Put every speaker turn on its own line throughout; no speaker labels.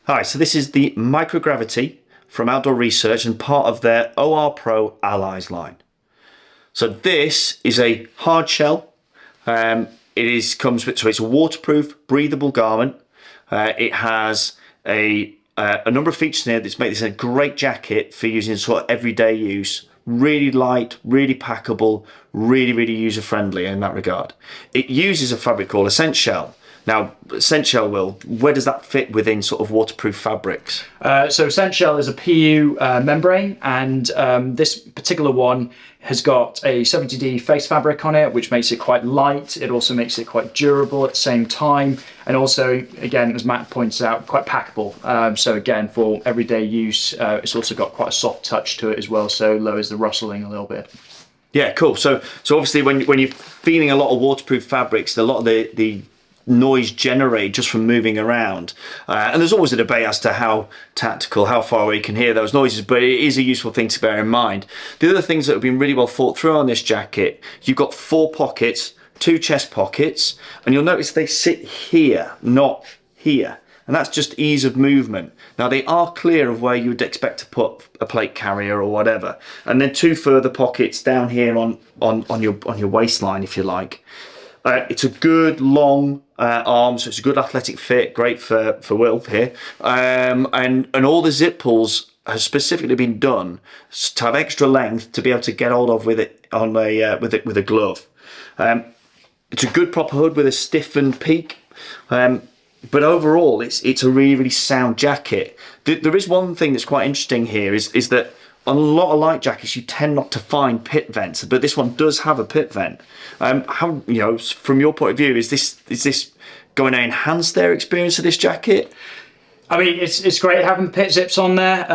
Hi, so this is the microgravity from Outdoor Research and part of their OR Pro Allies line. So this is a hard shell. So it's a waterproof, breathable garment. It has a number of features in here that make this a great jacket for using sort of everyday use. Really light, really packable, really user-friendly in that regard. It uses a fabric called Essential. Now, Essential, Will, where does that fit within sort of waterproof fabrics?
So Essential is a PU membrane, and this particular one has got a 70D face fabric on it, which makes it quite light. It also makes it quite durable at the same time, and also, again, as Matt points out, quite packable. So again, for everyday use, it's also got quite a soft touch to it as well, so lowers the rustling a little bit.
Yeah, cool. So obviously, when you're feeling a lot of waterproof fabrics, a lot of the noise generated just from moving around, and there's always a debate as to how tactical, how far away you can hear those noises, but it is a useful thing to bear in mind. The other things that have been really well thought through on this jacket, you've got 4 pockets, 2 chest pockets, and you'll notice they sit here, not here, and that's just ease of movement. Now they are clear of where you would expect to put a plate carrier or whatever, and then 2 further pockets down here on your waistline, if you like. It's a good long arm, so it's a good athletic fit, great for Will here. And all the zip pulls have specifically been done to have extra length to be able to get hold of with it on with a glove. It's a good proper hood with a stiffened peak. But overall, it's a really sound jacket. There is one thing that's quite interesting here is that on a lot of light jackets, you tend not to find pit vents, but this one does have a pit vent. How, from your point of view, is this going to enhance their experience of this jacket?
I mean, it's great having the pit zips on there.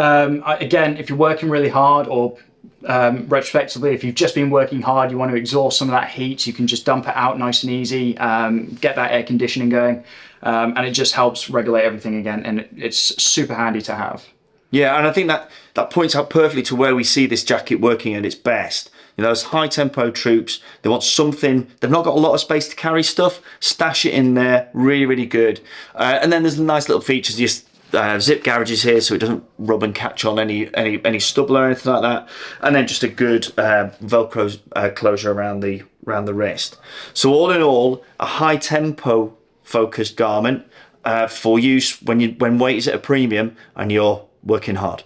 Again, if you're working really hard, or retrospectively, if you've just been working hard, you want to exhaust some of that heat, you can just dump it out nice and easy, get that air conditioning going, and it just helps regulate everything again, and it's super handy to have.
Yeah, and I think that points out perfectly to where we see this jacket working at its best. Those high tempo troops, they want something, they've not got a lot of space to carry stuff, stash it in there, really good. And then there's nice little features, just zip garages here so it doesn't rub and catch on any stubble or anything like that. And then just a good Velcro closure around the wrist. So all in all, a high tempo focused garment for use when weight is at a premium and you're working hard.